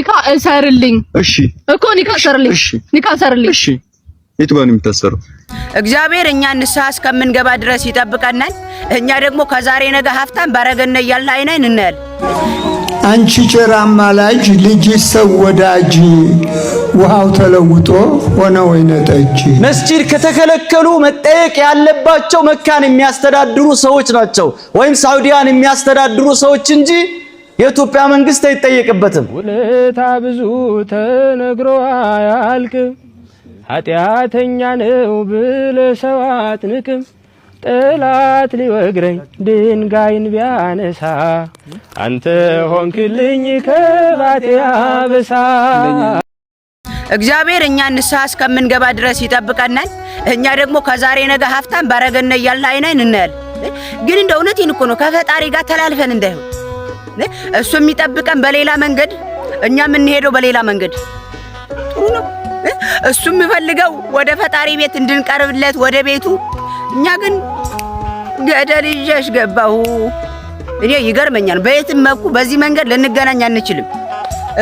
ኒካ እሰርልኝ እሺ እኮ ኒካ እሰርልኝ ኒካ እሰርልኝ እሺ የቱ ጋር ነው የምታሰረው? እግዚአብሔር እኛ ንስሐ እስከምንገባ ድረስ ይጠብቀናል። እኛ ደግሞ ከዛሬ ነገ ሀብታም ባረገነ እያልን አይነን እናያል። አንቺ ቸር አማላጅ ልጅ ሰው ወዳጅ ውሃው ተለውጦ ሆነ ወይነ ጠጅ። መስጂድ ከተከለከሉ መጠየቅ ያለባቸው መካን የሚያስተዳድሩ ሰዎች ናቸው ወይም ሳውዲያን የሚያስተዳድሩ ሰዎች እንጂ የኢትዮጵያ መንግስት አይጠየቅበትም። ውለታ ብዙ ተነግሮ አያልቅም ኃጢአተኛ ነው ብለህ ሰው አትንቅም። ጠላት ሊወግረኝ ድንጋይን ቢያነሳ አንተ ሆንክልኝ ከባቴ አበሳ። እግዚአብሔር እኛ ንስሐ እስከምንገባ ድረስ ይጠብቀናል። እኛ ደግሞ ከዛሬ ነገ ሀብታም ባረገነ እያልን አይነን እናያል። ግን እንደ እውነቴን እኮ ነው ከፈጣሪ ጋር ተላልፈን እንዳይሆን እሱ የሚጠብቀን በሌላ መንገድ እኛ የምንሄደው በሌላ መንገድ ጥሩ ነው። እሱ የሚፈልገው ወደ ፈጣሪ ቤት እንድንቀርብለት ወደ ቤቱ፣ እኛ ግን ገደል ይዤሽ ገባሁ። እኔ ይገርመኛል በየትም መልኩ በዚህ መንገድ ልንገናኝ አንችልም።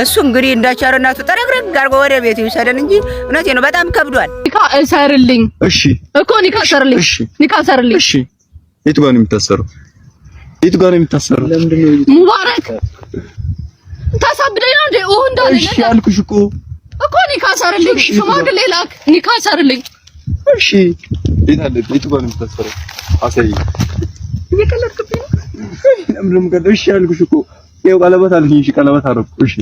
እሱ እንግዲህ እንደ ቸርነቱ ጠረግረግ አድርጎ ወደ ቤቱ ይሰደን እንጂ እውነቴ ነው በጣም ከብዷል። ኒካ እሰርልኝ እሺ እኮ ኒካ እሰርልኝ ኒካ እሰርልኝ እሺ የቱ ጋር ነው የምታሰረው? የቱ ጋር ነው የምታሰረው? ለምንድን ነው ሙባረክ ታሳብደኝ ነው እንዴ? እንዳለኝ እሺ አልኩሽ እኮ ኒካ እሰርልኝ ሽማግሌ ላክ ኒካ እሰርልኝ እሺ የቱ ጋር ነው የምታሰረው? አሳይ እየቀለድክብኝ ነው። ለምንድን ነው እሺ አልኩሽ እኮ ይኸው ቀለበት አልኩኝ። እሺ ቀለበት አደረኩ። እሺ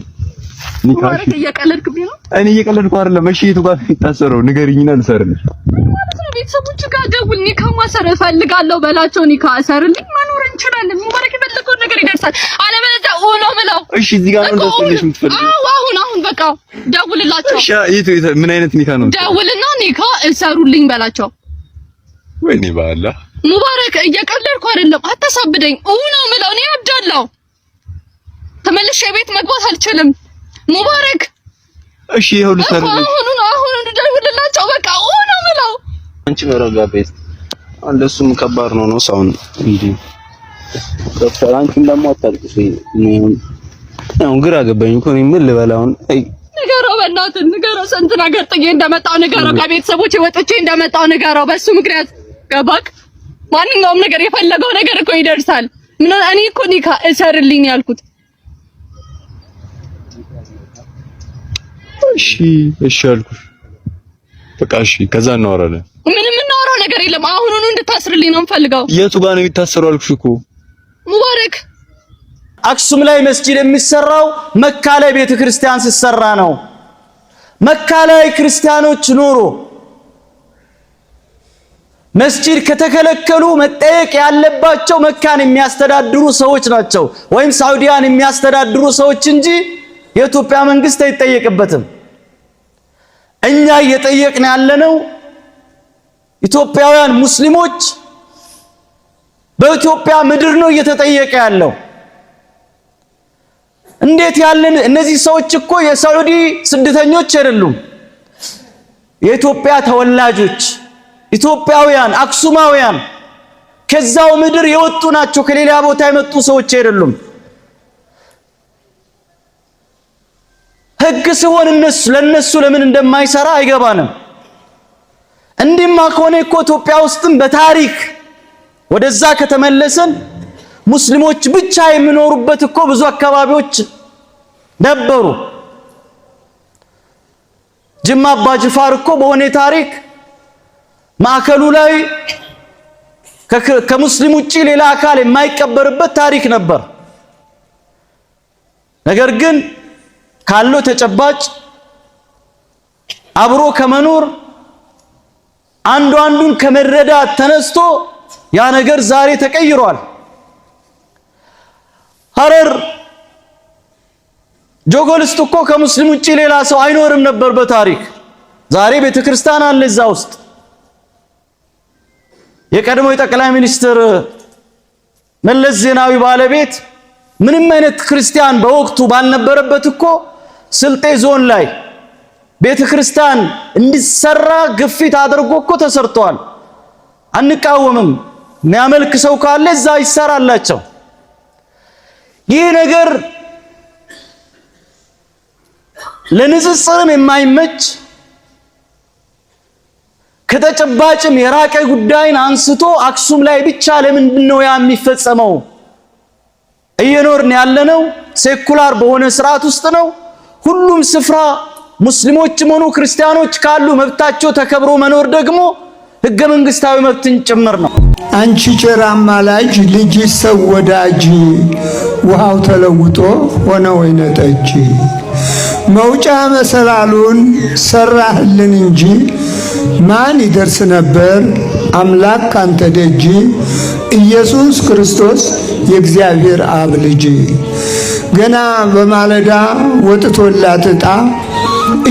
ኒካ ሙባረክ እየቀለድክብኝ ነው። እኔ እየቀለድኩ አይደለም። እሺ የቱ ጋር ነው የምታሰረው? ንገሪኝና ልሰርልሽ። ማለት ነው ቤተሰቦች ጋር ደውል ኒካ ማሰር እፈልጋለሁ በላቸው። ኒካ እሰርልኝ መኖር እንችላለን። ሙባረክ የፈለገውን ነገር ይደርሳል። አለበለዚያ ነው የምለው። እሺ እዚህ ጋር ነው እንደተለሽ የምትፈልጊው? አሁን በቃ ደውልላቸው። እሺ ምን አይነት ኒካ ነው? ደውልና ኒካ እሰሩልኝ በላቸው። ወይኔ ባላ ሙባረክ እየቀለድኩ አይደለም። አታሳብደኝ። ነው የምለው። እኔ አብዳለሁ። ተመልሼ ቤት መግባት አልችልም። ሙባረክ እሺ ይኸው ልሰርልሽ። አሁን ደውልላቸው። በቃ ነው የምለው። አንቺ መረጋጋት እንደሱም ከባድ ነው ሳውን እንዴ ዶክተር አንቺም ደግሞ አታልቅሽ። ነው ግራ ገባኝ እኮ እኔ ምን ልበላውን። ንገረው፣ በእናትህ ንገረው። ስንት ነገር ጥዬ እንደመጣሁ ንገረው። ከቤተሰቦቼ ወጥቼ እንደመጣሁ ንገረው። በሱ ምክንያት ገባክ? ማንኛውም ነገር የፈለገው ነገር እኮ ይደርሳል። እኔ እኮ ኒካ እሰርልኝ ያልኩት። እሺ አልኩሽ። በቃ እሺ ከዛ እናወራለን። ምንም እናወራው ነገር የለም። አሁኑኑ እንድታስርልኝ ነው የምፈልገው። የቱ ጋር ነው የሚታሰረው አልኩሽ እኮ ሙባረክ። አክሱም ላይ መስጂድ የሚሰራው መካ ላይ ቤተክርስቲያን ሲሰራ ነው። መካ ላይ ክርስቲያኖች ኖሮ መስጂድ ከተከለከሉ መጠየቅ ያለባቸው መካን የሚያስተዳድሩ ሰዎች ናቸው ወይም ሳውዲያን የሚያስተዳድሩ ሰዎች እንጂ የኢትዮጵያ መንግስት አይጠየቅበትም። እኛ እየጠየቅን ያለነው ኢትዮጵያውያን ሙስሊሞች በኢትዮጵያ ምድር ነው እየተጠየቀ ያለው። እንዴት ያለን እነዚህ ሰዎች እኮ የሳዑዲ ስደተኞች አይደሉም። የኢትዮጵያ ተወላጆች ኢትዮጵያውያን አክሱማውያን ከዛው ምድር የወጡ ናቸው። ከሌላ ቦታ የመጡ ሰዎች አይደሉም። ህግ ሲሆን ለነሱ ለምን እንደማይሰራ አይገባንም። እንዲማ ከሆነ እኮ ኢትዮጵያ ውስጥም በታሪክ ወደዛ ከተመለሰን ሙስሊሞች ብቻ የሚኖሩበት እኮ ብዙ አካባቢዎች ነበሩ። ጅማ አባ ጅፋር እኮ በሆነ ታሪክ ማዕከሉ ላይ ከሙስሊም ውጪ ሌላ አካል የማይቀበርበት ታሪክ ነበር። ነገር ግን ካለው ተጨባጭ አብሮ ከመኖር አንዱን ከመረዳት ተነስቶ ያ ነገር ዛሬ ተቀይሯል። ሐረር ጆጎልስት እኮ ከሙስሊም ውጪ ሌላ ሰው አይኖርም ነበር በታሪክ። ዛሬ ቤተክርስቲያን አለ እዛ ውስጥ። የቀድሞ የጠቅላይ ሚኒስትር መለስ ዜናዊ ባለቤት ምንም አይነት ክርስቲያን በወቅቱ ባልነበረበት እኮ ስልጤ ዞን ላይ ቤተክርስቲያን እንዲሰራ ግፊት አድርጎ እኮ ተሰርቷል። አንቃወምም። የሚያመልክ ሰው ካለ እዛ ይሰራላቸው። ይህ ነገር ለንጽጽርም የማይመች ከተጨባጭም የራቀ ጉዳይን አንስቶ አክሱም ላይ ብቻ ለምንድነው ያ የሚፈጸመው? እየኖርን ያለነው ሴኩላር በሆነ ስርዓት ውስጥ ነው። ሁሉም ስፍራ ሙስሊሞችም ሆኑ ክርስቲያኖች ካሉ መብታቸው ተከብሮ መኖር ደግሞ ህገ መንግስታዊ መብትን ጭምር ነው። አንቺ ቸር አማላጅ ልጅ ሰው ወዳጅ ውሃው ተለውጦ ሆነ ወይነ ጠጅ መውጫ መሰላሉን ሰራህልን እንጂ ማን ይደርስ ነበር አምላክ ካንተ ደጅ ኢየሱስ ክርስቶስ የእግዚአብሔር አብ ልጅ ገና በማለዳ ወጥቶላት ዕጣ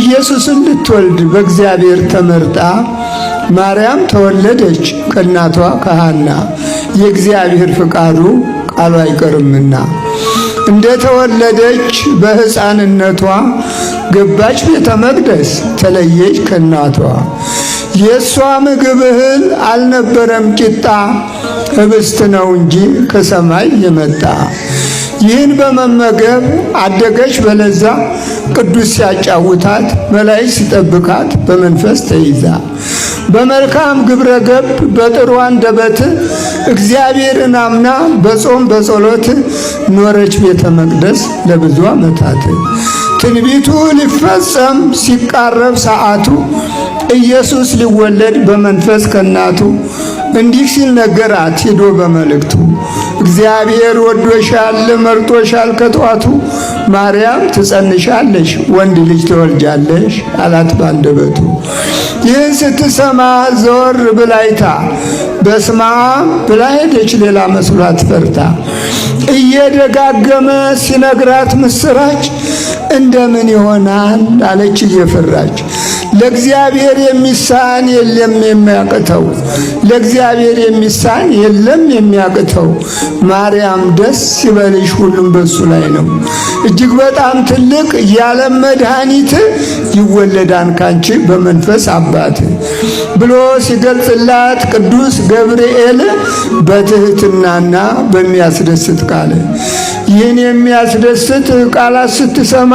ኢየሱስን ልትወልድ በእግዚአብሔር ተመርጣ ማርያም ተወለደች ከእናቷ ከሐና የእግዚአብሔር ፍቃዱ ቃሉ አይቀርምና እንደ ተወለደች በሕፃንነቷ ገባች ቤተ መቅደስ ተለየች ከእናቷ የሷ ምግብ እህል አልነበረም ቂጣ ህብስት ነው እንጂ ከሰማይ የመጣ ይህን በመመገብ አደገች በለዛ ቅዱስ ሲያጫውታት መላእክት ሲጠብቃት በመንፈስ ተይዛ በመልካም ግብረ ገብ በጥሩ አንደበት እግዚአብሔርን አምና በጾም በጸሎት ኖረች ቤተ መቅደስ ለብዙ ዓመታት ትንቢቱ ሊፈጸም ሲቃረብ ሰዓቱ ኢየሱስ ሊወለድ በመንፈስ ከናቱ እንዲህ ሲል ነገራት ሄዶ በመልእክቱ እግዚአብሔር ወዶሻል መርጦሻል ከጧቱ ማርያም ትጸንሻለሽ ወንድ ልጅ ትወልጃለሽ አላት ባንደበቱ ይህን ስትሰማ ዘወር ብላይታ በስመ አብ ብላ ሄደች ሌላ መስሏት ፈርታ እየደጋገመ ሲነግራት ምስራች እንደምን ይሆናል አለች እየፈራች ለእግዚአብሔር የሚሳን የለም የሚያቅተው ለእግዚአብሔር የሚሳን የለም የሚያቅተው ማርያም ደስ ይበልሽ ሁሉም በሱ ላይ ነው እጅግ በጣም ትልቅ የዓለም መድኃኒት ይወለዳን ካንቺ በመንፈስ አባት ብሎ ሲገልጽላት ቅዱስ ገብርኤል በትህትናና በሚያስደስት ቃል ይህን የሚያስደስት ቃላት ስትሰማ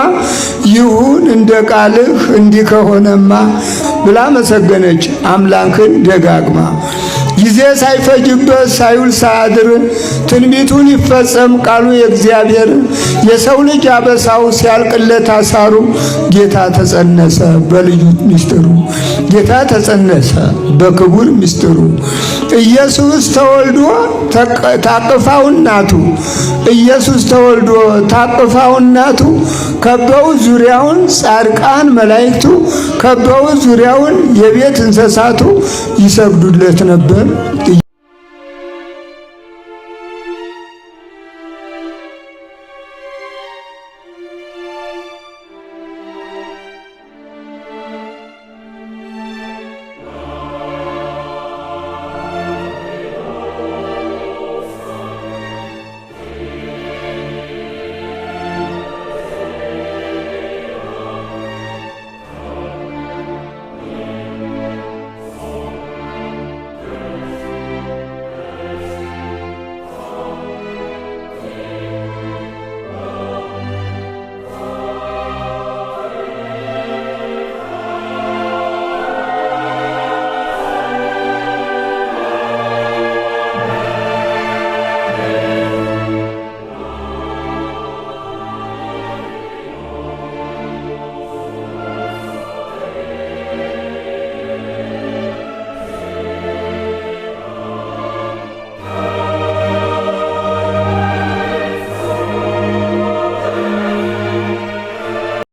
ይሁን እንደ ቃልህ እንዲህ ከሆነማ ብላ መሰገነች አምላክን ደጋግማ ጊዜ ሳይፈጅበት ሳይውል ሳያድር ትንቢቱን ይፈጸም ቃሉ የእግዚአብሔር የሰው ልጅ አበሳው ሲያልቅለት አሳሩ ጌታ ተጸነሰ በልዩ ምስጢሩ ጌታ ተጸነሰ በክቡር ምስጢሩ ኢየሱስ ተወልዶ ታቅፋው እናቱ ኢየሱስ ተወልዶ ታቅፋው እናቱ ከበው ዙሪያውን ጻድቃን መላእክቱ ከበው ዙሪያውን የቤት እንስሳቱ ይሰግዱለት ነበር